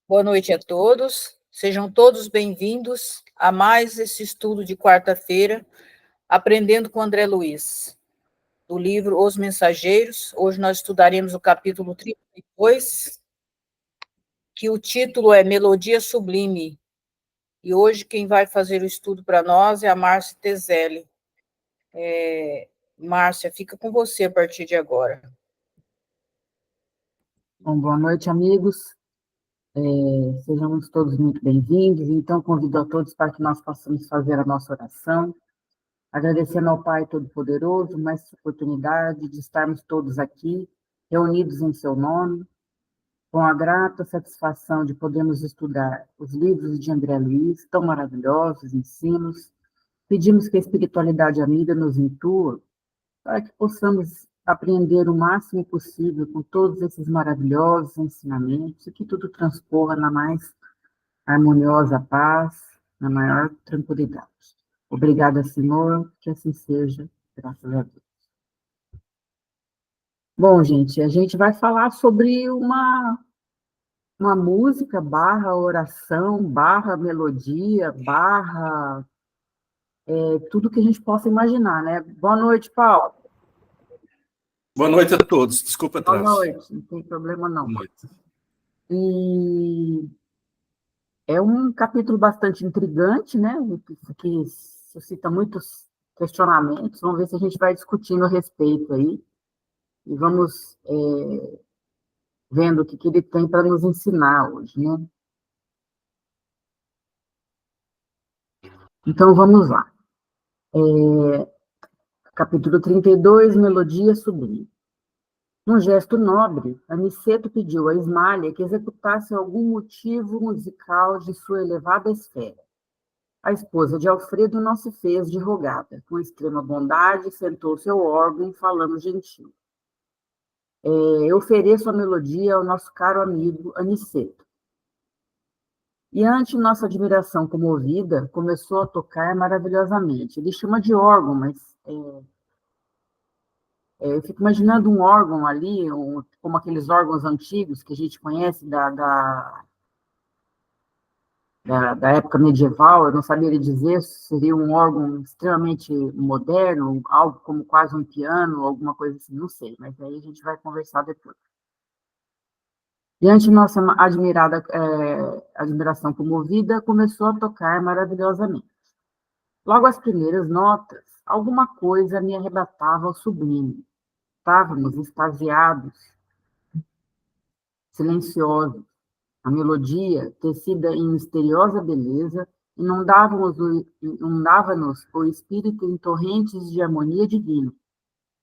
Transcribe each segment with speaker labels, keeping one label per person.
Speaker 1: Boa noite a todos. Sejam todos bem-vindos a mais esse estudo de quarta-feira, Aprendendo com André Luiz, do livro Os Mensageiros. Hoje nós estudaremos o capítulo 32, que o título é Melodia Sublime. E hoje quem vai fazer o estudo para nós é a Márcia Tezelli. Márcia, fica com você a partir de agora.
Speaker 2: Bom, boa noite, amigos. Sejamos todos muito bem-vindos. Então, convido a todos para que nós possamos fazer a nossa oração, agradecendo ao Pai Todo-Poderoso mais essa oportunidade de estarmos todos aqui, reunidos em seu nome, com a grata satisfação de podermos estudar os livros de André Luiz, tão maravilhosos, ensinos. Pedimos que a espiritualidade amiga nos intua para que possamos aprender o máximo possível com todos esses maravilhosos ensinamentos e que tudo transcorra na mais harmoniosa paz, na maior tranquilidade. Obrigada, Senhor, que assim seja, graças a Deus. Bom, gente, a gente vai falar sobre uma música, barra oração, barra melodia, barra tudo que a gente possa imaginar, né? Boa noite, Paulo.
Speaker 3: Boa noite a todos. Desculpa atraso.
Speaker 2: Boa noite, não tem problema não.
Speaker 3: Boa noite.
Speaker 2: E é um capítulo bastante intrigante, né? Que suscita muitos questionamentos. Vamos ver se a gente vai discutindo a respeito aí. E vamos vendo o que ele tem para nos ensinar hoje, né? Então, vamos lá. Capítulo 32, Melodia Sublime. Num gesto nobre, Aniceto pediu a Ismália que executasse algum motivo musical de sua elevada esfera. A esposa de Alfredo não se fez de rogada. Com extrema bondade, sentou-se ao órgão, falando gentil. Eu ofereço a melodia ao nosso caro amigo Aniceto. E ante nossa admiração comovida, começou a tocar maravilhosamente. Ele chama de órgão, mas eu fico imaginando um órgão ali, como aqueles órgãos antigos que a gente conhece da época medieval. Eu não saberia dizer se seria um órgão extremamente moderno, algo como quase um piano, alguma coisa assim, não sei, mas aí a gente vai conversar depois. Diante de nossa admiração comovida, começou a tocar maravilhosamente. Logo as primeiras notas, alguma coisa me arrebatava ao sublime. Estávamos extasiados, silenciosos. A melodia, tecida em misteriosa beleza, inundava-nos o espírito em torrentes de harmonia divina.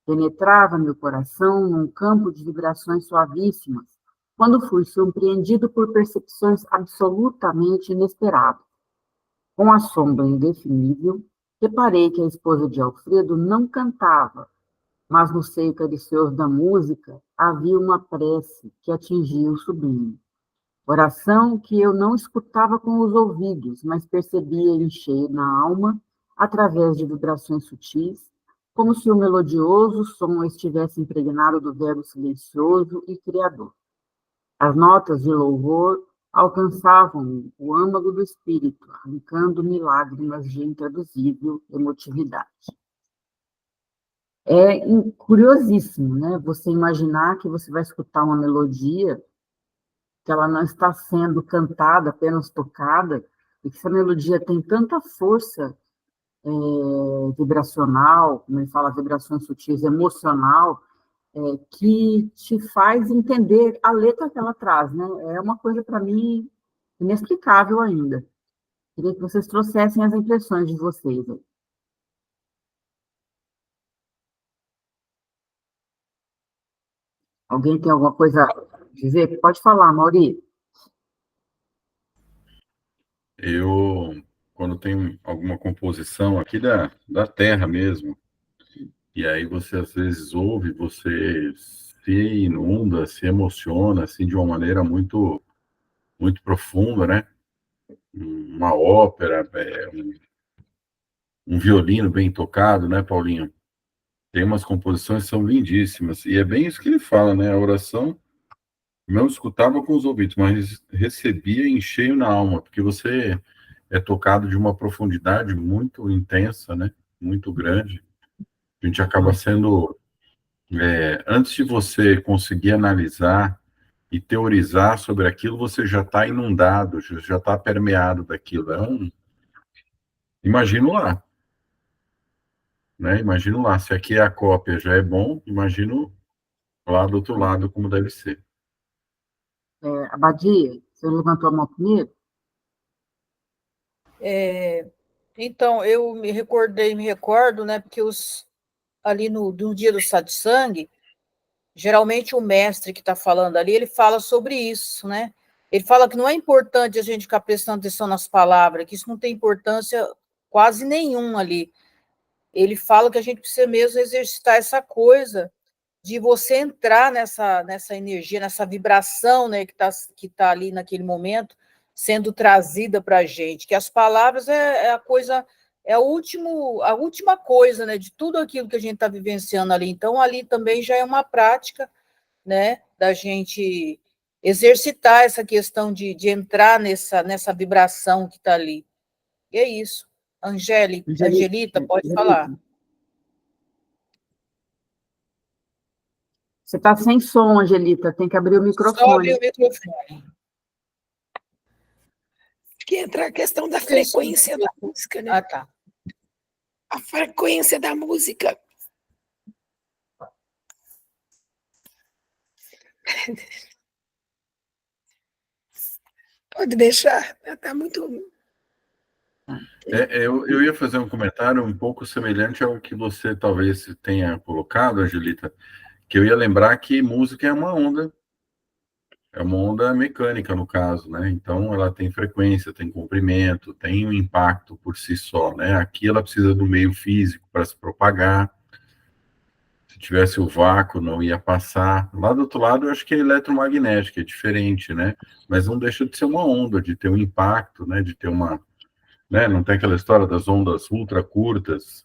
Speaker 2: Penetrava meu coração num campo de vibrações suavíssimas, quando fui surpreendido por percepções absolutamente inesperadas. Com assombro indefinível, reparei que a esposa de Alfredo não cantava, mas no seio caricioso da música havia uma prece que atingia o sublime. Oração que eu não escutava com os ouvidos, mas percebia em cheio na alma, através de vibrações sutis, como se o melodioso som estivesse impregnado do verbo silencioso e criador. As notas de louvor alcançavam o âmago do espírito, arrancando-me lágrimas de intraduzível emotividade. É curiosíssimo, né? Você imaginar que você vai escutar uma melodia que ela não está sendo cantada, apenas tocada, e que essa melodia tem tanta força vibracional, como ele fala, vibrações sutis, emocional, que te faz entender a letra que ela traz, né? É uma coisa, para mim, inexplicável ainda. Queria que vocês trouxessem as impressões de vocês. Alguém tem alguma coisa a dizer? Pode falar, Mauri.
Speaker 3: Quando tem alguma composição aqui da terra mesmo, e aí você às vezes ouve, você se inunda, se emociona, assim, de uma maneira muito, muito profunda, né? Uma ópera, um violino bem tocado, né, Paulinho? Tem umas composições que são lindíssimas, e é bem isso que ele fala, né? A oração não escutava com os ouvidos, mas recebia em cheio na alma, porque você é tocado de uma profundidade muito intensa, né? Muito grande. A gente acaba sendo, antes de você conseguir analisar e teorizar sobre aquilo, você já está inundado, já está permeado daquilo. Imagino lá, né? Imagino lá. Se aqui a cópia já é bom, imagino lá do outro lado como deve ser.
Speaker 2: Abadia, você levantou a mão primeiro?
Speaker 1: Então, eu me recordo, né, porque ali no dia do satsang, geralmente o mestre que está falando ali, ele fala sobre isso, né? Ele fala que não é importante a gente ficar prestando atenção nas palavras, que isso não tem importância quase nenhuma ali. Ele fala que a gente precisa mesmo exercitar essa coisa de você entrar nessa energia, nessa vibração, né, que tá ali naquele momento, sendo trazida para a gente, que as palavras é a coisa, é a última coisa, né, de tudo aquilo que a gente está vivenciando ali. Então, ali também já é uma prática, né, da gente exercitar essa questão de entrar nessa vibração que está ali. E é isso. Angelita, pode falar.
Speaker 2: Você está sem som, Angelita, tem que abrir o microfone.
Speaker 1: Só abrir o microfone.
Speaker 4: Que entra a questão da frequência da música, né?
Speaker 1: Ah, tá.
Speaker 4: A frequência da música. Pode deixar, está muito...
Speaker 3: Eu ia fazer um comentário um pouco semelhante ao que você talvez tenha colocado, Angelita, que eu ia lembrar que música é uma onda mecânica, no caso, né? Então, ela tem frequência, tem comprimento, tem um impacto por si só, né? Aqui ela precisa do meio físico para se propagar. Se tivesse o vácuo, não ia passar. Lá do outro lado, eu acho que é eletromagnética, é diferente, né? Mas não deixa de ser uma onda, de ter um impacto, né? De ter uma... né? Não tem aquela história das ondas ultra curtas,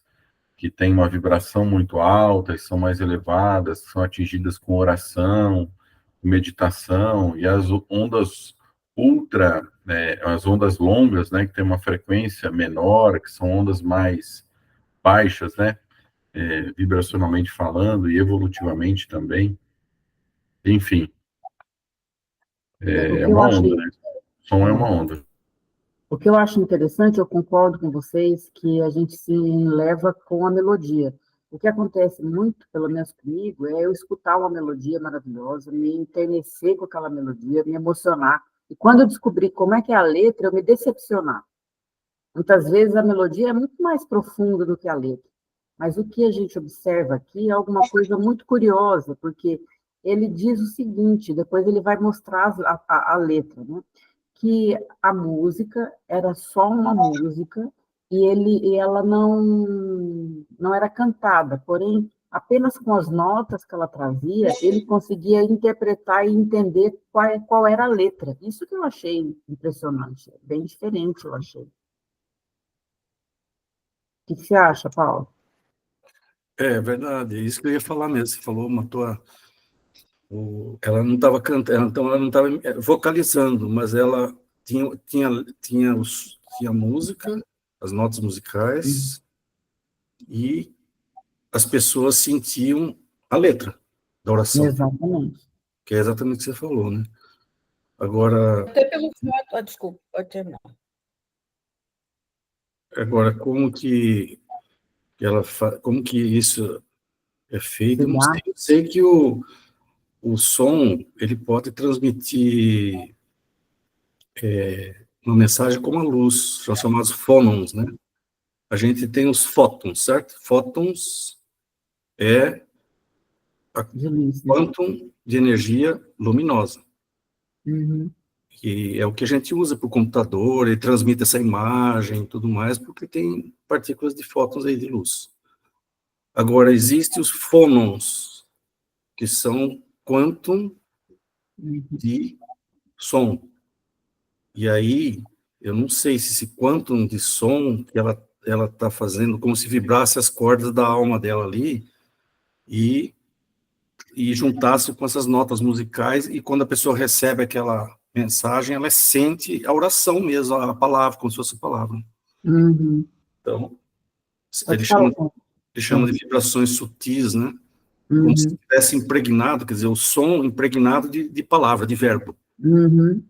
Speaker 3: que tem uma vibração muito alta e são mais elevadas, são atingidas com oração, meditação, e as ondas ultra, né, as ondas longas, né, que tem uma frequência menor, que são ondas mais baixas, né, vibracionalmente falando e evolutivamente também. Enfim, é uma onda, né? Som é uma onda.
Speaker 2: O que eu acho interessante, eu concordo com vocês, que a gente se leva com a melodia. O que acontece muito, pelo menos comigo, é eu escutar uma melodia maravilhosa, me enternecer com aquela melodia, me emocionar. E quando eu descobri como é que é a letra, eu me decepcionar. Muitas vezes a melodia é muito mais profunda do que a letra. Mas o que a gente observa aqui é alguma coisa muito curiosa, porque ele diz o seguinte, depois ele vai mostrar a letra, né? Que a música era só uma música e ela não era cantada, porém, apenas com as notas que ela trazia, ele conseguia interpretar e entender qual era a letra. Isso que eu achei impressionante, bem diferente, eu achei. O que você acha, Paulo?
Speaker 5: É verdade, é isso que eu ia falar mesmo. Você falou, matou ela não estava cantando, então ela não estava vocalizando, mas ela tinha a música, as notas musicais, e as pessoas sentiam a letra da oração.
Speaker 2: Exatamente.
Speaker 5: Que é exatamente o que você falou, né? Agora...
Speaker 1: Até pelo fato... desculpa, pode terminar.
Speaker 5: Agora, como que isso é feito? Eu não sei. Eu sei que o som, ele pode transmitir uma mensagem como a luz, são chamados fónons, né? A gente tem os fótons, certo? Fótons é quantum de energia luminosa.
Speaker 2: Uhum.
Speaker 5: Que é o que a gente usa para o computador, ele transmite essa imagem e tudo mais, porque tem partículas de fótons aí de luz. Agora, existem os fônons, que são quantum de som. E aí, eu não sei se esse quantum de som que ela está fazendo, como se vibrasse as cordas da alma dela ali, e e juntasse com essas notas musicais, e quando a pessoa recebe aquela mensagem, ela sente a oração mesmo, a palavra, como se fosse a palavra.
Speaker 2: Uhum.
Speaker 5: Então,
Speaker 2: Pode
Speaker 5: ele
Speaker 2: falar.
Speaker 5: chama de vibrações sutis, né? Como se
Speaker 2: Uhum.
Speaker 5: estivesse impregnado, quer dizer, o som impregnado de palavra, de verbo.
Speaker 2: Uhum.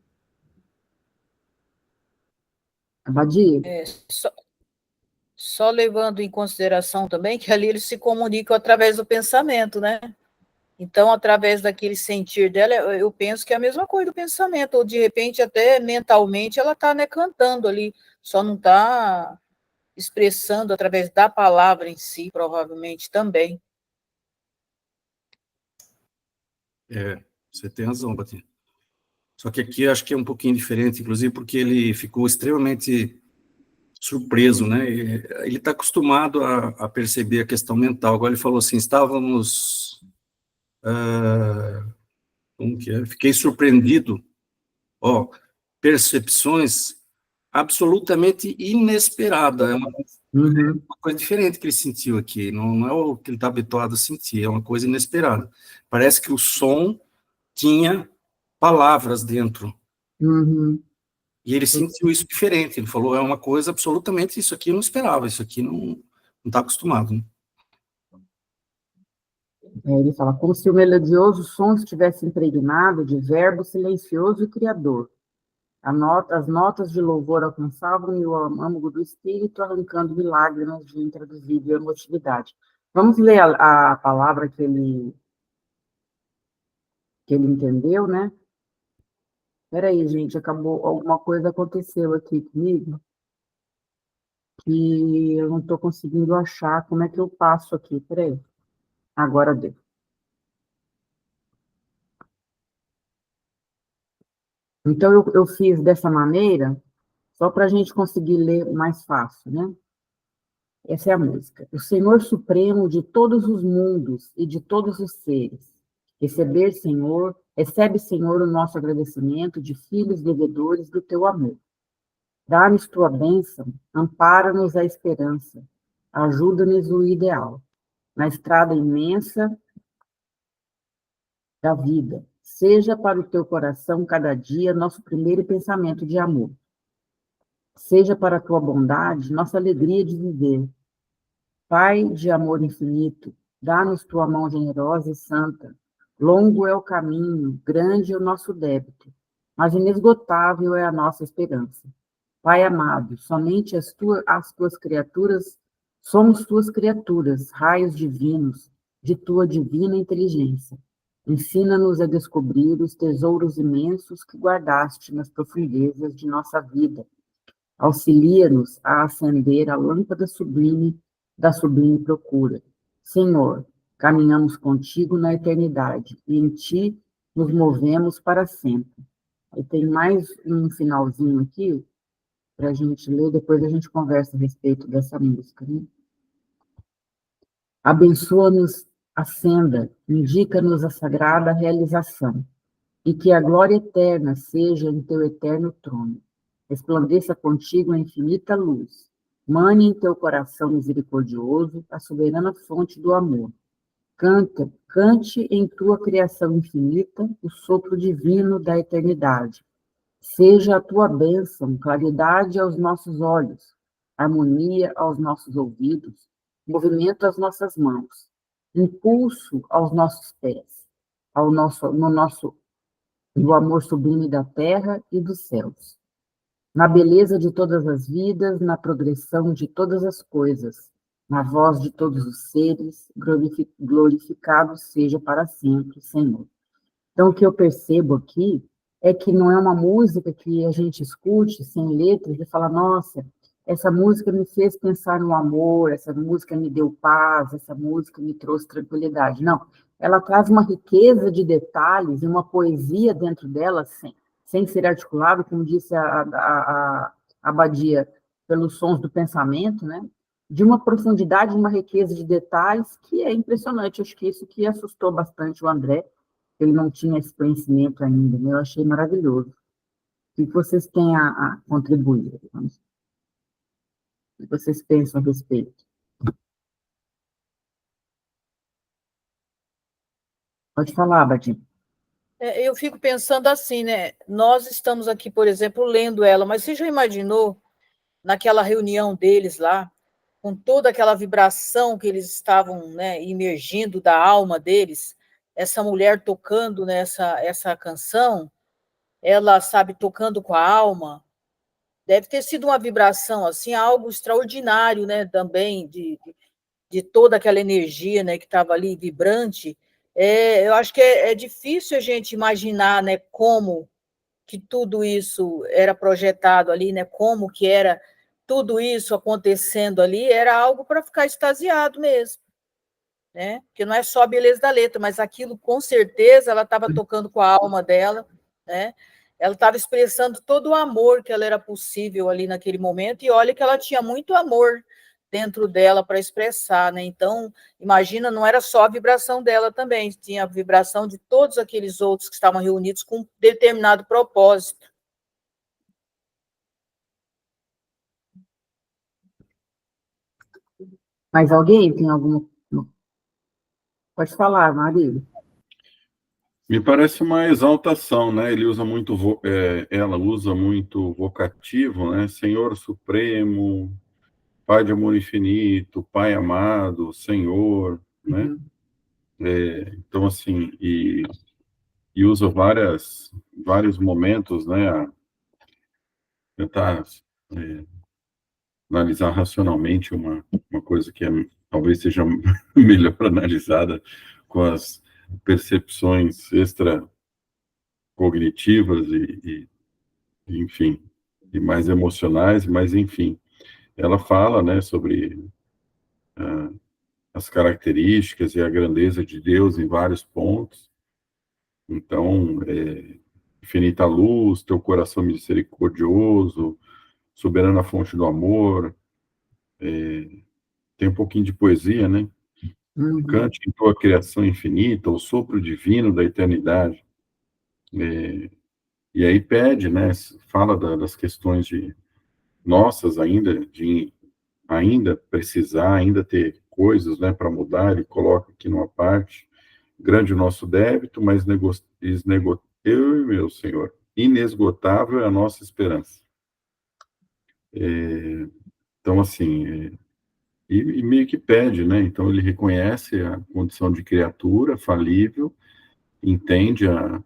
Speaker 2: Abadia?
Speaker 1: É, só levando em consideração também que ali eles se comunicam através do pensamento, né? Então, através daquele sentir dela, eu penso que é a mesma coisa do pensamento, ou de repente até mentalmente ela está, né, cantando ali, só não está expressando através da palavra em si, provavelmente também.
Speaker 5: Você tem razão, Batinha. Só que aqui acho que é um pouquinho diferente, inclusive porque ele ficou extremamente surpreso, né? Ele está acostumado a perceber a questão mental. Agora ele falou assim, estávamos... como que é? Fiquei surpreendido. Ó, percepções absolutamente inesperada. É
Speaker 2: Uhum.
Speaker 5: uma coisa diferente que ele sentiu aqui. Não é o que ele está habituado a sentir, é uma coisa inesperada. Parece que o som tinha palavras dentro.
Speaker 2: Uhum.
Speaker 5: E ele sentiu isso diferente. Ele falou, é uma coisa absolutamente, isso aqui eu não esperava, isso aqui não está acostumado. Né?
Speaker 2: Ele fala, como se o melodioso som estivesse impregnado de verbo silencioso e criador. As notas de louvor alcançavam-me o âmago do espírito, arrancando-me lágrimas de intraduzível emotividade. Vamos ler a palavra que ele entendeu, né? Peraí, gente, acabou, alguma coisa aconteceu aqui comigo que eu não estou conseguindo achar. Como é que eu passo aqui? Peraí. Agora deu. Então, eu fiz dessa maneira, só para a gente conseguir ler mais fácil, né? Essa é a música. O Senhor Supremo de todos os mundos e de todos os seres. Recebe, Senhor, o nosso agradecimento de filhos devedores do teu amor. Dá-nos tua bênção, ampara-nos a esperança, ajuda-nos o ideal. Na estrada imensa da vida, seja para o teu coração cada dia nosso primeiro pensamento de amor. Seja para a tua bondade nossa alegria de viver. Pai de amor infinito, dá-nos tua mão generosa e santa. Longo é o caminho, grande é o nosso débito, mas inesgotável é a nossa esperança. Pai amado, somente as tuas criaturas, somos tuas criaturas, raios divinos, de tua divina inteligência. Ensina-nos a descobrir os tesouros imensos que guardaste nas profundezas de nossa vida. Auxilia-nos a acender a lâmpada sublime da sublime procura. Senhor, caminhamos contigo na eternidade e em ti nos movemos para sempre. E tem mais um finalzinho aqui para a gente ler, depois a gente conversa a respeito dessa música. Né? Abençoa-nos a senda, indica-nos a sagrada realização, e que a glória eterna seja em teu eterno trono. Resplandeça contigo a infinita luz. Mane em teu coração misericordioso a soberana fonte do amor. Cante em tua criação infinita o sopro divino da eternidade. Seja a tua bênção, claridade aos nossos olhos, harmonia aos nossos ouvidos, movimento às nossas mãos, impulso aos nossos pés, no amor sublime da terra e dos céus, na beleza de todas as vidas, na progressão de todas as coisas, na voz de todos os seres, glorificado seja para sempre, Senhor. Então, o que eu percebo aqui é que não é uma música que a gente escute sem letras e fala, nossa, essa música me fez pensar no amor, essa música me deu paz, essa música me trouxe tranquilidade. Não, ela traz uma riqueza de detalhes e uma poesia dentro dela, sem ser articulado, como disse a Abadia, pelos sons do pensamento, né? De uma profundidade, uma riqueza de detalhes que é impressionante. Acho que isso que assustou bastante o André, ele não tinha esse conhecimento ainda, né? Eu achei maravilhoso. O que vocês têm a contribuir? O que vocês pensam a respeito? Pode falar, Badim.
Speaker 1: Eu fico pensando assim, né? Nós estamos aqui, por exemplo, lendo ela, mas você já imaginou naquela reunião deles lá, com toda aquela vibração que eles estavam, né, imergindo da alma deles, essa mulher tocando nessa essa canção, ela sabe tocando com a alma, deve ter sido uma vibração assim, algo extraordinário, né, também de toda aquela energia, né, que estava ali vibrante. Eu acho que é difícil a gente imaginar, né, como que tudo isso era projetado ali, né, como que era tudo isso acontecendo ali, era algo para ficar extasiado mesmo, né? Porque não é só a beleza da letra, mas aquilo com certeza ela estava tocando com a alma dela, né? Ela estava expressando todo o amor que ela era possível ali naquele momento, e olha que ela tinha muito amor dentro dela para expressar, né? Então, imagina, não era só a vibração dela também, tinha a vibração de todos aqueles outros que estavam reunidos com um determinado propósito.
Speaker 2: Mais alguém tem alguma... Pode falar, Marília.
Speaker 3: Me parece uma exaltação, né? Ele usa muito, ela usa muito vocativo, né? Senhor Supremo, Pai de amor infinito, Pai amado, Senhor, né?
Speaker 2: Uhum.
Speaker 3: Então, assim, e usa vários momentos, né? A tentar analisar racionalmente uma coisa que talvez seja melhor analisada com as percepções extracognitivas enfim, e mais emocionais, mas, enfim, ela fala, né, sobre as características e a grandeza de Deus em vários pontos. Então, infinita luz, teu coração misericordioso, soberana fonte do amor, tem um pouquinho de poesia, né?
Speaker 2: Uhum.
Speaker 3: Cante em tua criação infinita, o sopro divino da eternidade. E aí pede, né? Fala das questões de nossas ainda, de ainda precisar, ainda ter coisas, né, para mudar. Ele coloca aqui numa parte: grande o nosso débito, mas eu, meu Senhor, inesgotável é a nossa esperança. Então, assim, e meio que pede, né? Então, ele reconhece a condição de criatura falível, entende a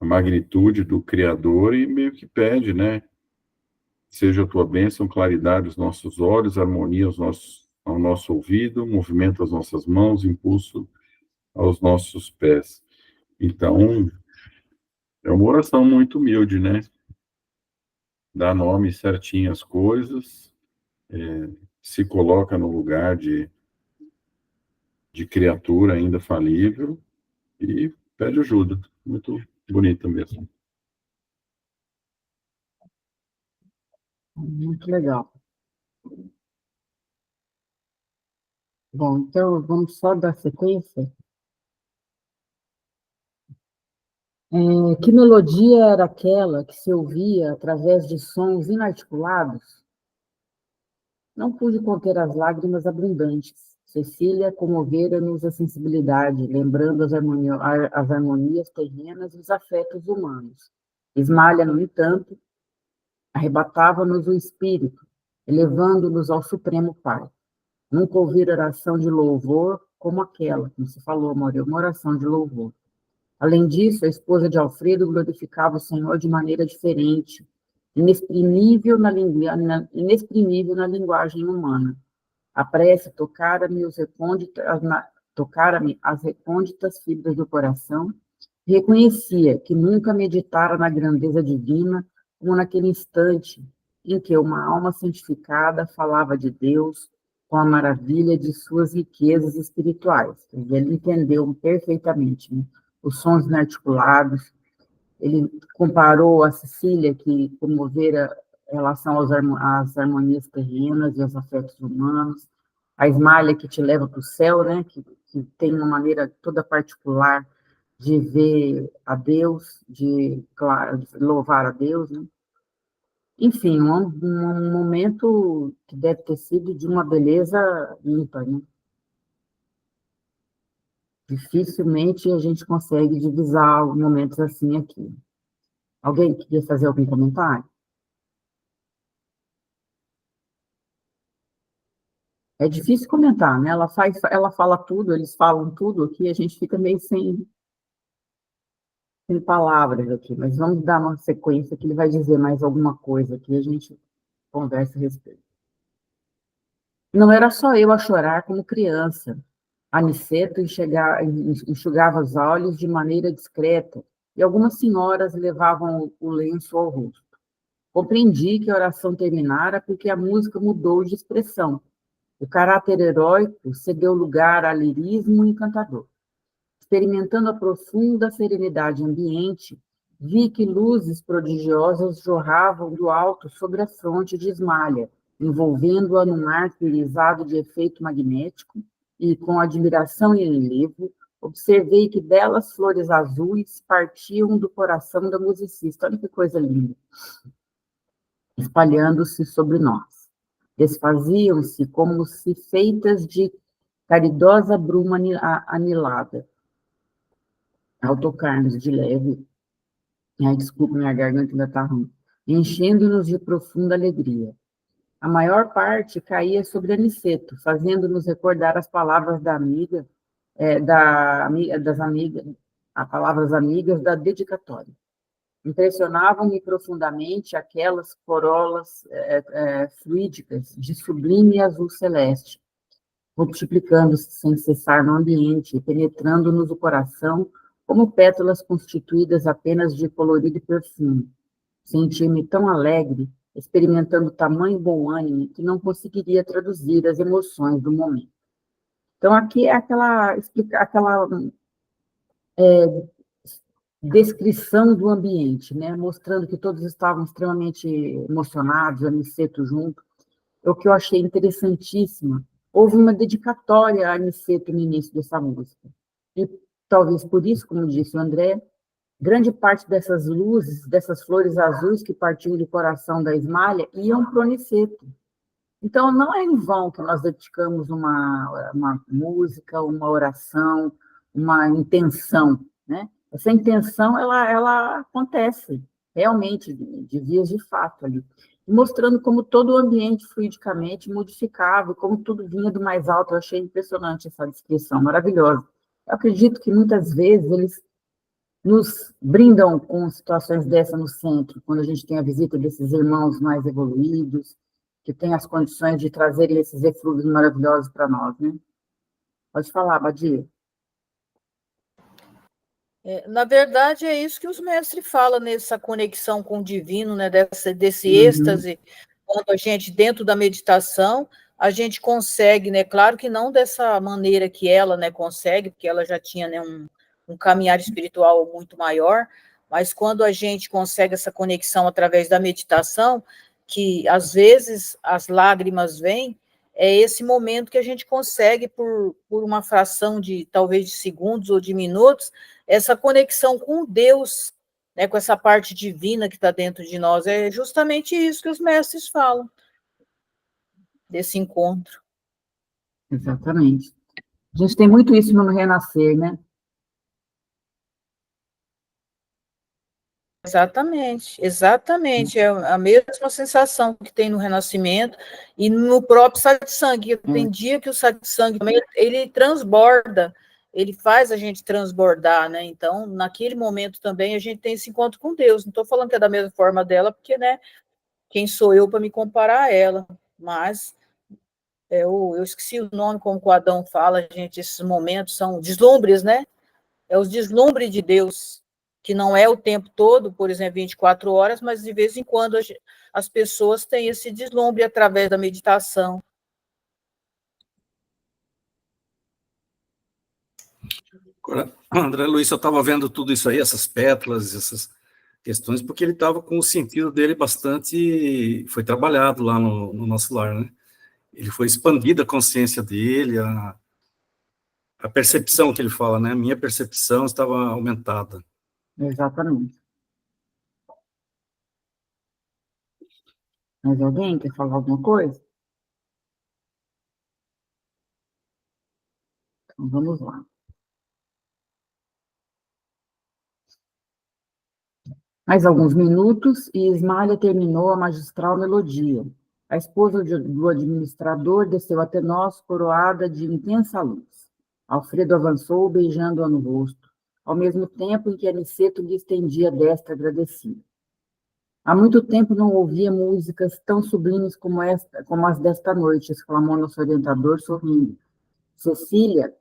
Speaker 3: magnitude do Criador e meio que pede, né? Seja a tua bênção, claridade aos nossos olhos, harmonia ao nosso ouvido, movimento às nossas mãos, impulso aos nossos pés. Então, é uma oração muito humilde, né? Dá nome certinho às coisas, se coloca no lugar de criatura ainda falível e pede ajuda. Muito bonita mesmo.
Speaker 2: Muito legal. Bom, então vamos só dar sequência. Que melodia era aquela que se ouvia através de sons inarticulados? Não pude conter as lágrimas abundantes. Cecília comovera-nos a sensibilidade, lembrando as harmonias terrenas e os afetos humanos. Ismália, no entanto, arrebatava-nos o espírito, elevando-nos ao Supremo Pai. Nunca ouvi oração de louvor como aquela, como você falou, Maria, uma oração de louvor. Além disso, a esposa de Alfredo glorificava o Senhor de maneira diferente, inexprimível na linguagem humana. A prece tocara-me as recônditas fibras do coração, e reconhecia que nunca meditara na grandeza divina como naquele instante em que uma alma santificada falava de Deus com a maravilha de suas riquezas espirituais. Ele entendeu perfeitamente, né? Os sons inarticulados. Ele comparou a Cecília, que comovera em relação às harmonias terrenas e aos afetos humanos, a Ismália, que te leva para o céu, né? Que tem uma maneira toda particular de ver a Deus, claro, de louvar a Deus, né? Enfim, um momento que deve ter sido de uma beleza ímpar, né? Dificilmente a gente consegue divisar momentos assim aqui. Alguém queria fazer algum comentário? É difícil comentar, né? Ela fala tudo, eles falam tudo aqui, a gente fica meio sem palavras aqui, mas vamos dar uma sequência que ele vai dizer mais alguma coisa aqui, a gente conversa a respeito. Não era só eu a chorar como criança. Aniceto enxugava os olhos de maneira discreta, e algumas senhoras levavam o lenço ao rosto. Compreendi que a oração terminara porque a música mudou de expressão. O caráter heróico cedeu lugar a lirismo encantador. Experimentando a profunda serenidade ambiente, vi que luzes prodigiosas jorravam do alto sobre a fronte de Ismália, envolvendo-a num arco irisado de efeito magnético, e, com admiração e enlevo, observei que belas flores azuis partiam do coração da musicista. Olha que coisa linda! Espalhando-se sobre nós. Desfaziam-se como se feitas de caridosa bruma anilada. Ao tocar-nos de leve, ai, desculpa, minha garganta ainda está ruim, enchendo-nos de profunda alegria. A maior parte caía sobre Aniceto, fazendo-nos recordar as palavras da amiga, das amigas, as palavras amigas da dedicatória. Impressionavam-me profundamente aquelas corolas fluídicas de sublime azul celeste, multiplicando-se sem cessar no ambiente e penetrando-nos o coração como pétalas constituídas apenas de colorido e perfume. Senti-me tão alegre, experimentando tamanho bom ânimo, que não conseguiria traduzir as emoções do momento. Então, aqui é aquela descrição do ambiente, né? Mostrando que todos estavam extremamente emocionados, Aniceto junto. O que eu achei interessantíssimo, houve uma dedicatória a Aniceto no início dessa música. E talvez por isso, como disse o André, grande parte dessas luzes, dessas flores azuis que partiam do coração da Ismália, iam para o Aniceto. Então, não é em vão que nós dedicamos uma música, uma oração, uma intenção, né? Essa intenção, ela acontece realmente, de vias de fato ali, mostrando como todo o ambiente fluidicamente modificava, como tudo vinha do mais alto. Eu achei impressionante essa descrição, maravilhosa. Eu acredito que muitas vezes eles nos brindam com situações dessa no centro, quando a gente tem a visita desses irmãos mais evoluídos, que têm as condições de trazerem esses eflúvios maravilhosos para nós, né? Pode falar, Badia.
Speaker 1: Na verdade, é isso que os mestres falam nessa conexão com o divino, né? Desse êxtase, quando a gente, dentro da meditação, a gente consegue, né? Claro que não dessa maneira que ela, né, consegue, porque ela já tinha, né, um caminhar espiritual muito maior, mas quando a gente consegue essa conexão através da meditação, que às vezes as lágrimas vêm, é esse momento que a gente consegue, por uma fração de, talvez, de segundos ou de minutos, essa conexão com Deus, né, com essa parte divina que está dentro de nós. É justamente isso que os mestres falam, desse encontro.
Speaker 2: Exatamente. A gente tem muito isso no Renascer, né?
Speaker 1: Exatamente. É a mesma sensação que tem no Renascimento e no próprio satsang. Tem dia que o satsang também, ele transborda, ele faz a gente transbordar, né? Então, naquele momento também, a gente tem esse encontro com Deus. Não estou falando que é da mesma forma dela, porque, né, quem sou eu para me comparar a ela? Mas eu esqueci o nome, como o Adão fala, gente, esses momentos são deslumbres, né? É os deslumbres de Deus, que não é o tempo todo, por exemplo, 24 horas, mas de vez em quando as pessoas têm esse deslumbre através da meditação.
Speaker 5: Agora, André Luiz, eu estava vendo tudo isso aí, essas pétalas, essas questões, porque ele estava com o sentido dele bastante, foi trabalhado lá no nosso lar, né? Ele foi expandida a consciência dele, a percepção que ele fala, né? A minha percepção estava aumentada.
Speaker 2: Exatamente. Mais alguém quer falar alguma coisa? Então, vamos lá. Mais alguns minutos e Ismália terminou a magistral melodia. A esposa do administrador desceu até nós, coroada de intensa luz. Alfredo avançou, beijando-a no rosto, ao mesmo tempo em que Aniceto lhe estendia a destra agradecida. Há muito tempo não ouvia músicas tão sublimes como as desta noite, exclamou nosso orientador, sorrindo. Cecília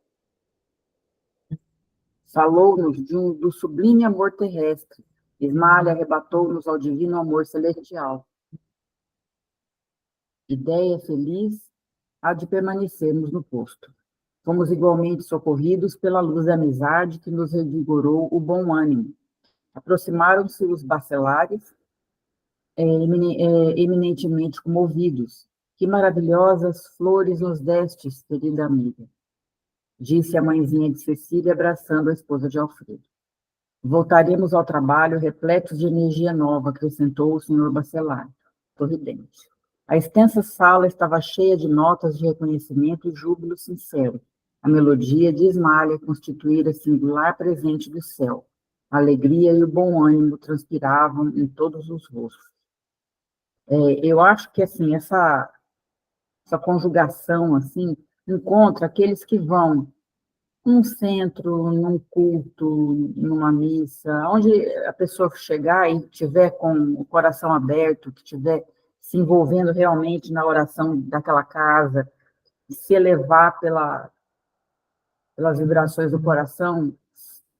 Speaker 2: falou-nos do sublime amor terrestre. Ismália arrebatou-nos ao divino amor celestial. Ideia feliz há de permanecermos no posto. Fomos igualmente socorridos pela luz da amizade que nos revigorou o bom ânimo. Aproximaram-se os bacelares, eminentemente comovidos. Que maravilhosas flores nos destes, querida amiga, disse a mãezinha de Cecília, abraçando a esposa de Alfredo. Voltaremos ao trabalho repletos de energia nova, acrescentou o senhor bacelar, sorridente. A extensa sala estava cheia de notas de reconhecimento e júbilo sincero. A melodia de Ismália constituíra singular presente do céu. A alegria e o bom ânimo transpiravam em todos os rostos. Eu acho que, assim, essa conjugação, assim, encontra aqueles que vão num centro, num culto, numa missa, onde a pessoa chegar e tiver com o coração aberto, que tiver se envolvendo realmente na oração daquela casa, se elevar pelas vibrações do coração,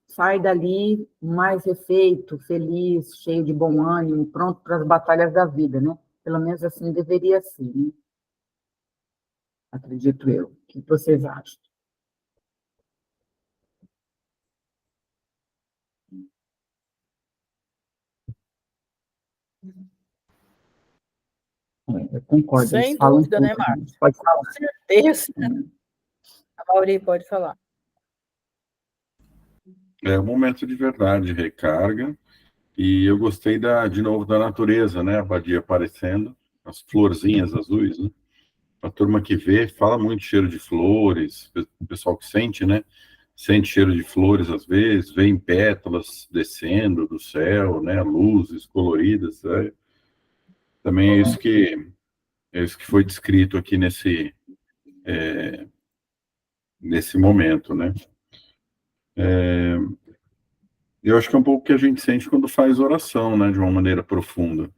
Speaker 2: sai dali mais refeito, feliz, cheio de bom ânimo, pronto para as batalhas da vida, né? Pelo menos assim deveria ser, né? Acredito eu. O que vocês acham? Eu concordo,
Speaker 1: Sem
Speaker 2: eles falam
Speaker 1: dúvida, né,
Speaker 2: tudo.
Speaker 1: Marcos?
Speaker 2: Pode falar.
Speaker 1: Com certeza. A Mauri pode falar.
Speaker 3: É um momento de verdade, recarga. E eu gostei de novo da natureza, né? A abadia aparecendo, as florzinhas azuis, né? A turma que vê fala muito cheiro de flores, o pessoal que sente, né? Sente cheiro de flores às vezes, vê em pétalas descendo do céu, né? Luzes coloridas, né? Também é isso que foi descrito aqui nesse momento, né? Eu acho que é um pouco o que a gente sente quando faz oração, né? De uma maneira profunda.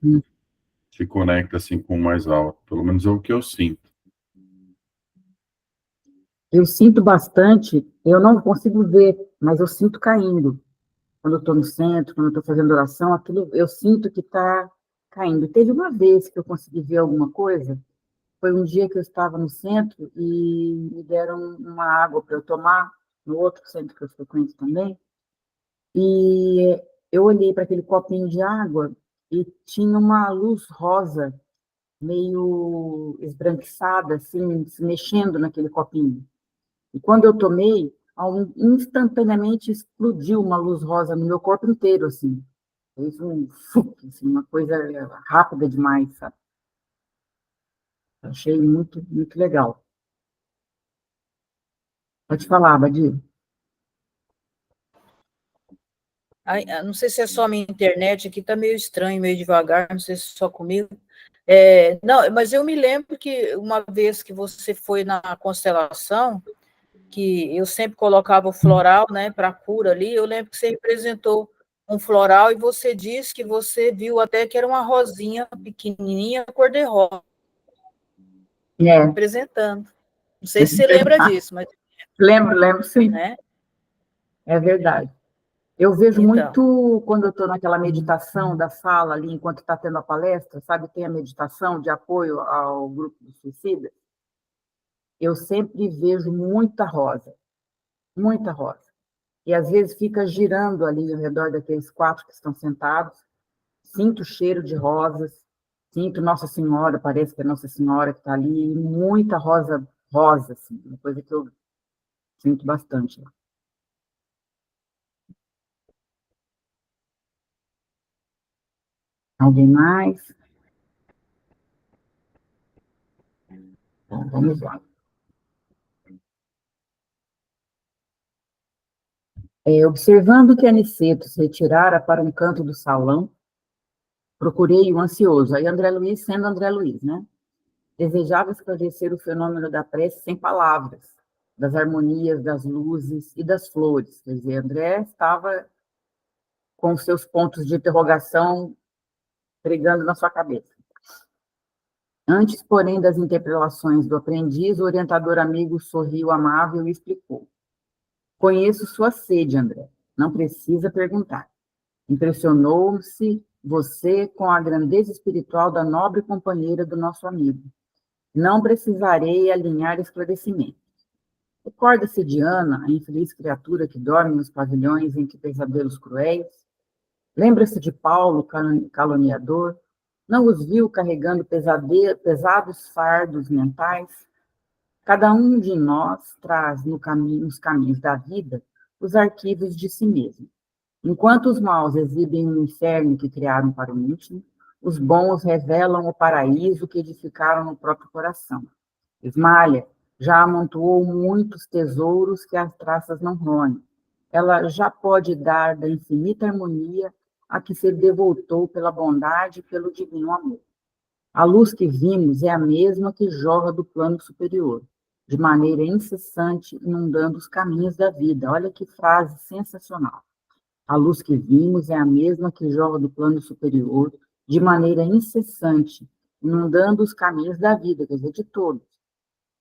Speaker 3: Se conecta assim com o mais alto. Pelo menos é o que eu sinto.
Speaker 2: Eu sinto bastante, eu não consigo ver, mas eu sinto caindo. Quando eu estou no centro, quando eu estou fazendo oração, aquilo, eu sinto que está caindo. Teve uma vez que eu consegui ver alguma coisa, foi um dia que eu estava no centro e me deram uma água para eu tomar, no outro centro que eu frequento também, e eu olhei para aquele copinho de água e tinha uma luz rosa, meio esbranquiçada, assim, se mexendo naquele copinho. E quando eu tomei, instantaneamente explodiu uma luz rosa no meu corpo inteiro, assim. Fez assim, uma coisa rápida demais, sabe? Achei muito, muito legal. Pode falar, Badir.
Speaker 1: Não sei se é só a minha internet, aqui está meio estranho, meio devagar, não sei se é só comigo. Não, mas eu me lembro que uma vez que você foi na constelação, que eu sempre colocava o floral, né, para cura ali, eu lembro que você representou um floral e você disse que você viu até que era uma rosinha pequenininha, cor-de-rosa, representando. Não sei se você lembra disso, mas...
Speaker 2: Lembro, sim.
Speaker 1: Né?
Speaker 2: É verdade. Eu vejo
Speaker 1: Então.
Speaker 2: muito quando eu estou naquela meditação da sala ali, enquanto está tendo a palestra, sabe, tem a meditação de apoio ao grupo de suicida. Eu sempre vejo muita rosa. Muita rosa. E às vezes fica girando ali ao redor daqueles 4 que estão sentados. Sinto o cheiro de rosas, sinto Nossa Senhora, parece que é Nossa Senhora que está ali, e muita rosa, rosa, assim, uma coisa que eu sinto bastante lá. Alguém mais? Bom, vamos lá. Observando que Aniceto se retirara para um canto do salão, Procurei-o ansioso. Aí André Luiz sendo André Luiz, né? Desejava esclarecer o fenômeno da prece sem palavras, das harmonias, das luzes e das flores. Quer dizer, André estava com seus pontos de interrogação pregando na sua cabeça. Antes, porém, das interpelações do aprendiz, o orientador amigo sorriu amável e explicou. Conheço sua sede, André. Não precisa perguntar. Impressionou-se você com a grandeza espiritual da nobre companheira do nosso amigo. Não precisarei alinhar esclarecimentos. Recorda-se de Ana, a infeliz criatura que dorme nos pavilhões em que pesadelos cruéis? Lembra-se de Paulo, caluniador? Não os viu carregando pesados fardos mentais? Cada um de nós traz nos caminhos da vida os arquivos de si mesmo. Enquanto os maus exibem o inferno que criaram para o íntimo, os bons revelam o paraíso que edificaram no próprio coração. Esmalha já amontoou muitos tesouros que as traças não roem. Ela já pode dar da infinita harmonia a que se devoltou pela bondade e pelo divino amor. A luz que vimos é a mesma que jorra do plano superior, de maneira incessante, inundando os caminhos da vida. Olha que frase sensacional. A luz que vimos é a mesma que jorra do plano superior, de maneira incessante, inundando os caminhos da vida, quer dizer, de todos.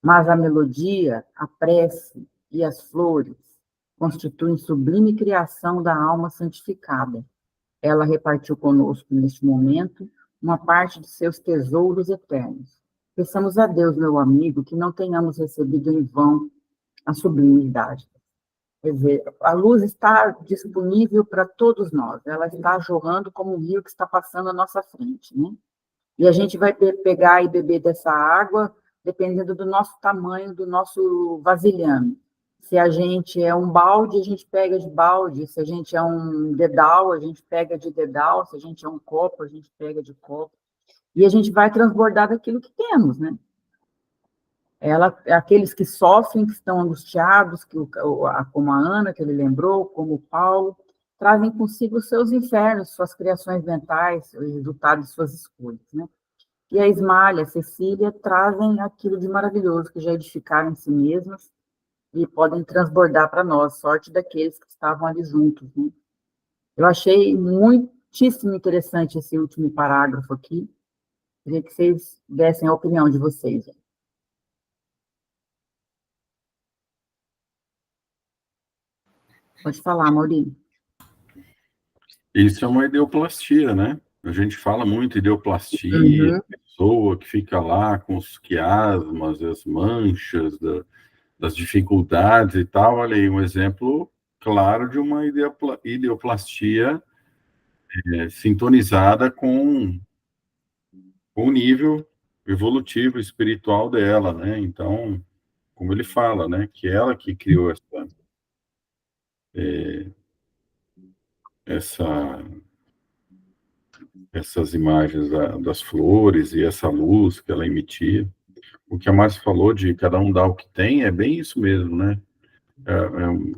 Speaker 2: Mas a melodia, a prece e as flores constituem sublime criação da alma santificada. Ela repartiu conosco, neste momento, uma parte de seus tesouros eternos. Peçamos a Deus, meu amigo, que não tenhamos recebido em vão a sublime dádiva. Quer dizer, a luz está disponível para todos nós, ela está jorrando como um rio que está passando à nossa frente, né? E a gente vai pegar e beber dessa água dependendo do nosso tamanho, do nosso vasilhame. Se a gente é um balde, a gente pega de balde. Se a gente é um dedal, a gente pega de dedal. Se a gente é um copo, a gente pega de copo. E a gente vai transbordar daquilo que temos, né? Aqueles que sofrem, que estão angustiados, como a Ana, que ele lembrou, como o Paulo, trazem consigo os seus infernos, suas criações mentais, o resultado de suas escolhas, né? E a Esmalha, a Cecília, trazem aquilo de maravilhoso que já edificaram em si mesmas e podem transbordar para nós, sorte daqueles que estavam ali juntos, né? Eu achei muitíssimo interessante esse último parágrafo aqui. Queria que vocês dessem a opinião de vocês. Pode falar, Maurício.
Speaker 3: Isso é uma ideoplastia, né? A gente fala muito ideoplastia, pessoa que fica lá com os quiasmas, as manchas das dificuldades e tal. Olha aí, um exemplo claro de uma ideoplastia sintonizada com o nível evolutivo espiritual dela, né? Então, como ele fala, né? Que ela que criou essas imagens das flores e essa luz que ela emitia. O que a Márcia falou de cada um dar o que tem, é bem isso mesmo, né?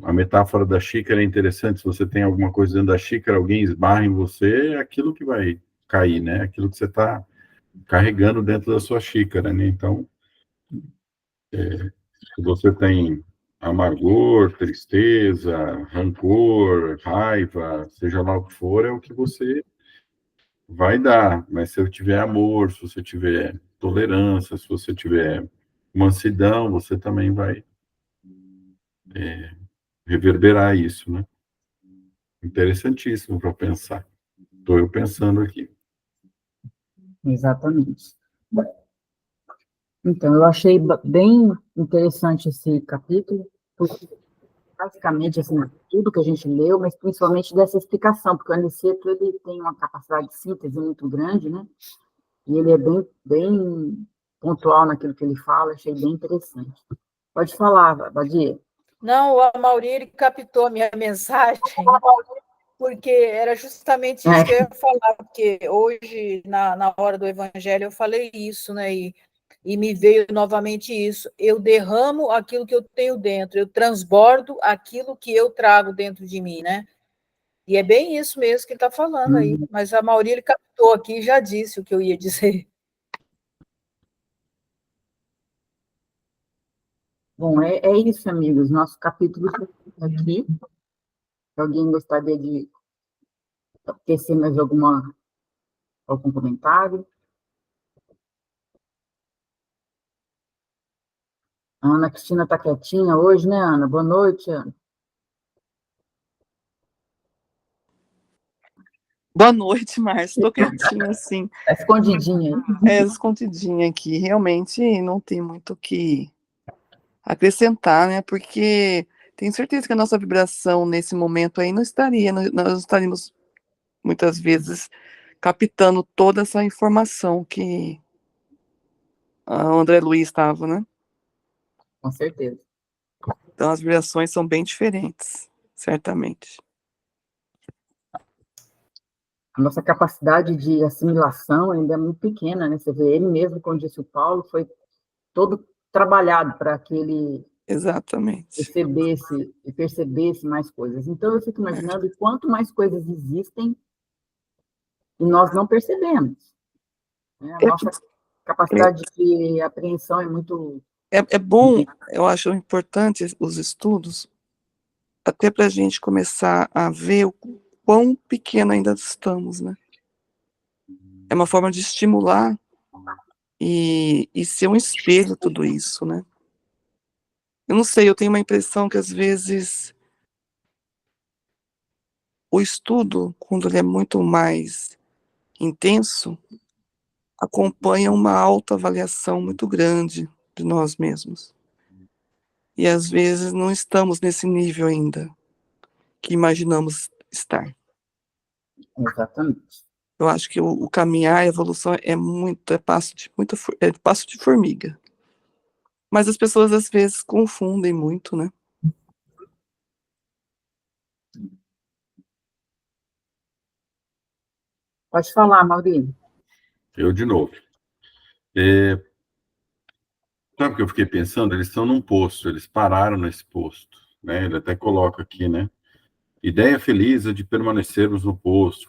Speaker 3: A metáfora da xícara é interessante. Se você tem alguma coisa dentro da xícara, alguém esbarra em você, é aquilo que vai cair, né? Aquilo que você está carregando dentro da sua xícara, né? Então, se você tem amargor, tristeza, rancor, raiva, seja lá o que for, é o que você vai dar. Mas se eu tiver amor, se você tiver tolerância, se você tiver mansidão, você também vai reverberar isso, né? Interessantíssimo para pensar. Estou eu pensando aqui.
Speaker 2: Exatamente. Então, eu achei bem interessante esse capítulo, porque basicamente, assim, tudo que a gente leu, mas principalmente dessa explicação, porque o Aniceto, ele tem uma capacidade de síntese muito grande, né? E ele é bem pontual naquilo que ele fala, achei bem interessante. Pode falar, Badia.
Speaker 1: Não, o Amaury, ele captou a minha mensagem, porque era justamente isso que eu ia falar, porque hoje, na hora do Evangelho, eu falei isso, né? E me veio novamente isso. Eu derramo aquilo que eu tenho dentro, eu transbordo aquilo que eu trago dentro de mim, né? E é bem isso mesmo que ele está falando aí. Mas a Mauri, ele captou aqui e já disse o que eu ia dizer.
Speaker 2: Bom, é isso, amigos. Nosso capítulo aqui. Alguém gostaria de tecer mais algum comentário? A Ana Cristina está quietinha hoje, né, Ana? Boa noite, Ana.
Speaker 6: Boa noite, Márcio. Estou quietinha, assim.
Speaker 2: Está escondidinha aí.
Speaker 6: Escondidinha aqui. Realmente não tem muito o que acrescentar, né? Porque tenho certeza que a nossa vibração nesse momento aí não estaria, nós estaríamos muitas vezes captando toda essa informação que o André Luiz estava, né?
Speaker 2: Com certeza.
Speaker 6: Então as vibrações são bem diferentes, certamente.
Speaker 2: A nossa capacidade de assimilação ainda é muito pequena, né? Você vê, ele mesmo, como disse o Paulo, foi todo trabalhado para que ele
Speaker 6: Exatamente.
Speaker 2: percebesse mais coisas. Então, eu fico imaginando quanto mais coisas existem e nós não percebemos. Né? A nossa capacidade de apreensão é muito...
Speaker 6: É bom, eu acho importante os estudos, até para a gente começar a ver o quão pequeno ainda estamos, né? É uma forma de estimular e ser um espelho tudo isso, né? Eu não sei, eu tenho uma impressão que às vezes o estudo, quando ele é muito mais intenso, acompanha uma autoavaliação muito grande de nós mesmos. E às vezes não estamos nesse nível ainda que imaginamos estar.
Speaker 2: Exatamente.
Speaker 6: Eu acho que o caminhar, a evolução é passo de formiga. Mas as pessoas às vezes confundem muito, né?
Speaker 2: Pode falar, Maurício.
Speaker 3: Eu de novo. Sabe o que eu fiquei pensando? Eles estão num posto, eles pararam nesse posto, né? Ele até coloca aqui, né? Ideia feliz é de permanecermos no posto.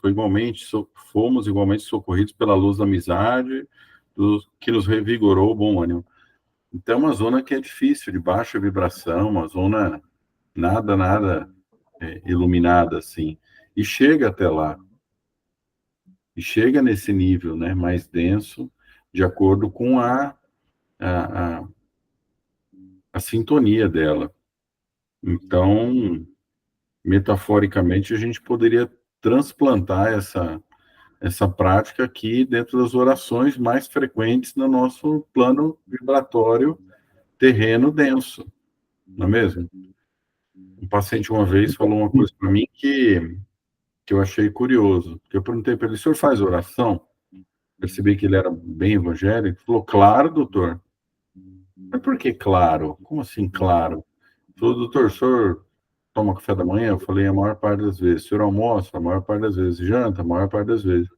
Speaker 3: Fomos igualmente socorridos pela luz da amizade, que nos revigorou o bom ânimo. Então, é uma zona que é difícil, de baixa vibração, uma zona nada iluminada, assim. E chega até lá. E chega nesse nível, né, mais denso, de acordo com a sintonia dela. Então, metaforicamente, a gente poderia transplantar essa prática aqui dentro das orações mais frequentes no nosso plano vibratório terreno denso, não é mesmo? Um paciente uma vez falou uma coisa para mim que eu achei curioso. Eu perguntei para ele: o senhor faz oração? Percebi que ele era bem evangélico. Ele falou: claro, doutor. Mas por que claro? Como assim claro? Ele falou: doutor, o senhor toma café da manhã? Eu falei: a maior parte das vezes. O senhor almoça? A maior parte das vezes. Janta? A maior parte das vezes.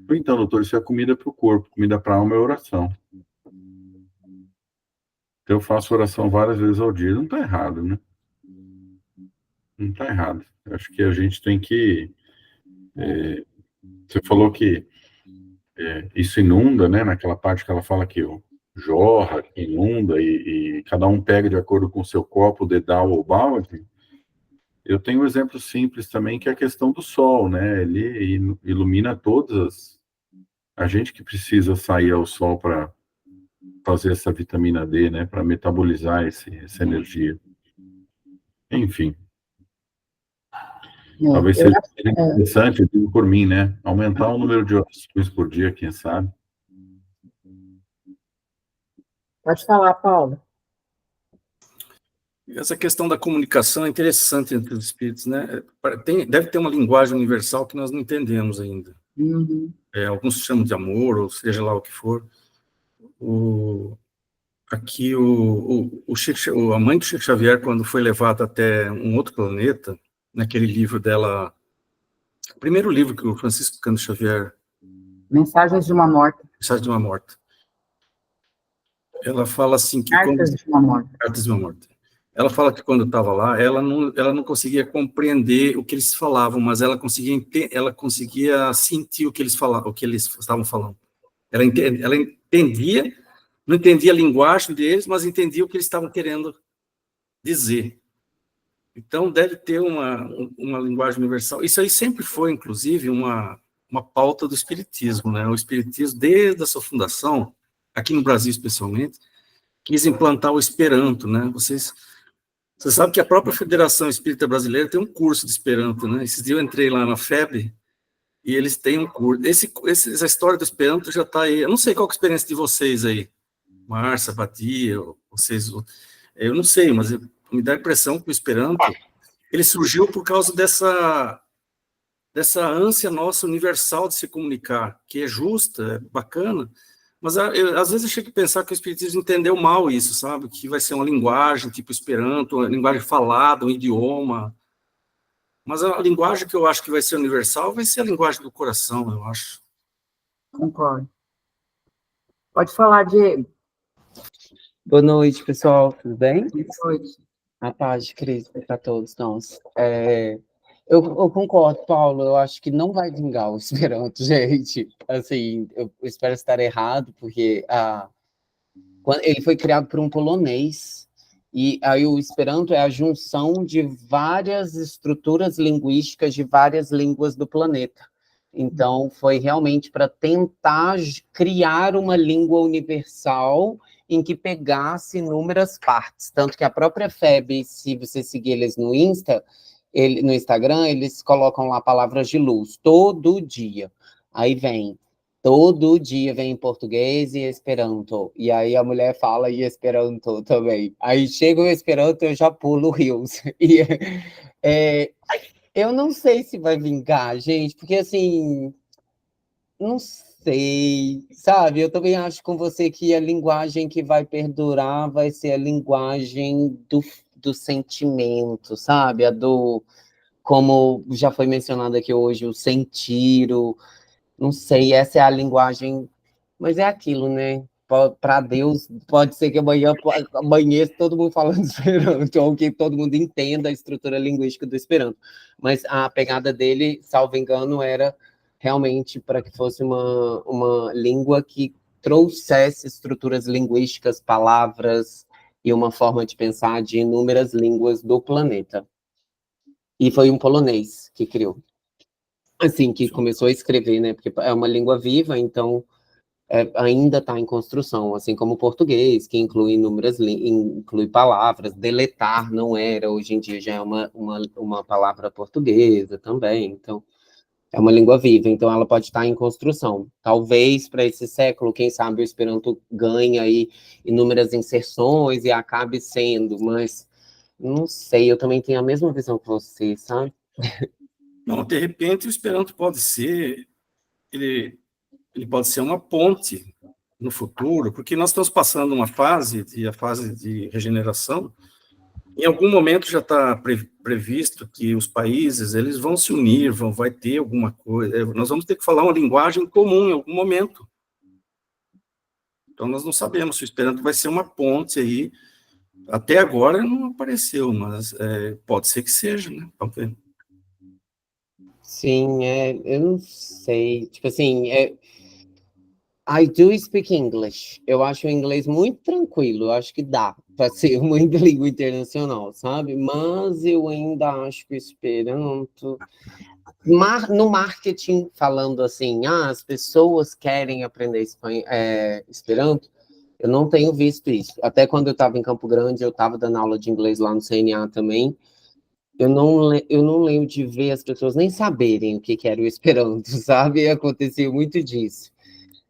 Speaker 3: Então, doutor, isso é comida para o corpo, comida para a alma é oração. Então, eu faço oração várias vezes ao dia. Não está errado, né? Não está errado. Eu acho que a gente tem que... você falou que isso inunda, né? Naquela parte que ela fala que jorra, que inunda, e cada um pega de acordo com o seu copo, dedal ou balde. Eu tenho um exemplo simples também, que é a questão do sol, né? Ele ilumina todas a gente que precisa sair ao sol para fazer essa vitamina D, né? Para metabolizar essa energia. Enfim. Talvez seja interessante, eu digo por mim, né? Aumentar o número de orações por dia, quem sabe.
Speaker 2: Pode falar, Paulo.
Speaker 5: Essa questão da comunicação é interessante entre os espíritos, né? Deve ter uma linguagem universal que nós não entendemos ainda.
Speaker 2: Uhum.
Speaker 5: Alguns chamam de amor, ou seja lá o que for. Aqui, a mãe do Chico Xavier, quando foi levada até um outro planeta, naquele livro dela, o primeiro livro que o Francisco Cândido Xavier...
Speaker 2: Mensagens de uma Morta.
Speaker 5: Mensagem de uma Morta. Ela fala assim que...
Speaker 2: Cartas de uma Morta.
Speaker 5: Cartas de uma Morta. Ela fala que quando estava lá, ela não conseguia compreender o que eles falavam, mas ela conseguia sentir o que eles falavam, o que eles estavam falando. Ela entendia, não entendia a linguagem deles, mas entendia o que eles estavam querendo dizer. Então, deve ter uma linguagem universal. Isso aí sempre foi, inclusive, uma pauta do Espiritismo, né? O Espiritismo, desde a sua fundação, aqui no Brasil especialmente, quis implantar o Esperanto, né? Você sabe que a própria Federação Espírita Brasileira tem um curso de Esperanto, né? Esses dias eu entrei lá na FEB e eles têm um curso. Essa história do Esperanto já está aí. Eu não sei qual que é a experiência de vocês aí, Márcia, Badia, vocês. Eu não sei, mas me dá a impressão que o Esperanto ele surgiu por causa dessa ânsia nossa universal de se comunicar, que é justa, é bacana, mas às vezes eu chego a pensar que o Espiritismo entendeu mal isso, sabe? Que vai ser uma linguagem tipo Esperanto, uma linguagem falada, um idioma. Mas a linguagem que eu acho que vai ser universal vai ser a linguagem do coração, eu acho.
Speaker 2: Concordo. Pode falar, Diego.
Speaker 7: Boa noite, pessoal, tudo bem?
Speaker 2: Boa noite.
Speaker 7: A paz de Cristo para todos nós. Eu concordo, Paulo, eu acho que não vai vingar o Esperanto, gente. Assim, eu espero estar errado, porque ele foi criado por um polonês, e aí o Esperanto é a junção de várias estruturas linguísticas de várias línguas do planeta. Então, foi realmente para tentar criar uma língua universal em que pegasse inúmeras partes. Tanto que a própria FEB, se você seguir eles no no Instagram, eles colocam lá palavras de luz, todo dia. Aí todo dia vem em português e Esperanto. E aí a mulher fala em Esperanto também. Aí chega o Esperanto, eu já pulo rios. E, eu não sei se vai vingar, gente, porque assim, não sei, sabe? Eu também acho com você que a linguagem que vai perdurar vai ser a linguagem do sentimento, sabe? Como já foi mencionado aqui hoje, o sentir, não sei, essa é a linguagem, mas é aquilo, né? Para Deus, pode ser que amanhã amanheça todo mundo falando Esperanto, ou que todo mundo entenda a estrutura linguística do Esperanto. Mas a pegada dele, salvo engano, era realmente para que fosse uma língua que trouxesse estruturas linguísticas, palavras e uma forma de pensar de inúmeras línguas do planeta. E foi um polonês que criou. Assim, que começou a escrever, né? Porque é uma língua viva, então ainda está em construção, assim como o português, que inclui inúmeras inclui palavras. Deletar não era, hoje em dia já é uma palavra portuguesa também, então é uma língua viva, então ela pode estar em construção. Talvez para esse século, quem sabe o Esperanto ganhe aí inúmeras inserções e acabe sendo, mas não sei, eu também tenho a mesma visão que você, sabe?
Speaker 5: Não, de repente o Esperanto pode ser, ele pode ser uma ponte no futuro, porque nós estamos passando a fase de regeneração. Em algum momento já está previsto que os países eles vão se unir, vai ter alguma coisa. Nós vamos ter que falar uma linguagem comum em algum momento. Então nós não sabemos se o Esperanto vai ser uma ponte aí. Até agora não apareceu, mas pode ser que seja, né? Vamos ver.
Speaker 7: Sim, eu não sei, tipo assim, I do speak English. Eu acho o inglês muito tranquilo. Eu acho que dá para ser uma língua internacional, sabe? Mas eu ainda acho que o Esperanto, no marketing, falando assim, as pessoas querem aprender Esperanto. Eu não tenho visto isso. Até quando eu estava em Campo Grande, eu estava dando aula de inglês lá no CNA também. Eu não lembro de ver as pessoas nem saberem o que era o Esperanto, sabe? Acontecia muito disso.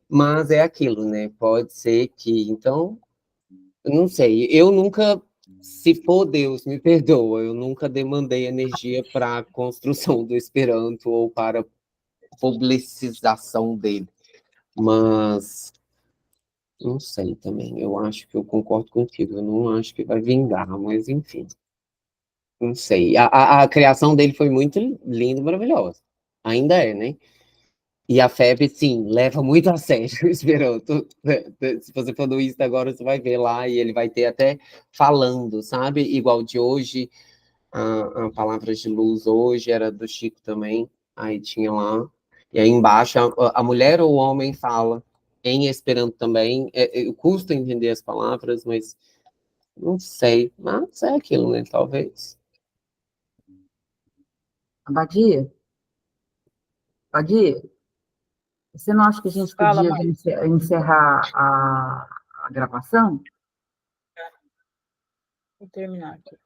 Speaker 7: Mas é aquilo, né? Pode ser que, então, eu não sei. Eu nunca, se for Deus, me perdoa, eu nunca demandei energia para a construção do Esperanto ou para a publicização dele. Mas não sei também. Eu acho que eu concordo contigo. Eu não acho que vai vingar, mas enfim. Não sei. A criação dele foi muito linda e maravilhosa. Ainda é, né? E a FEB, sim, leva muito a sério o Esperanto. Se você for no Insta agora, você vai ver lá, e ele vai ter até falando, sabe? Igual de hoje, a Palavras de Luz hoje era do Chico também, aí tinha lá. E aí embaixo, a mulher ou o homem fala em Esperanto também. Custa entender as palavras, mas não sei. Mas é aquilo, né? Talvez.
Speaker 2: Abadia, Abadia, você não acha que a gente
Speaker 1: Fala,
Speaker 2: podia
Speaker 1: Mari.
Speaker 2: encerrar a gravação?
Speaker 1: Vou terminar aqui.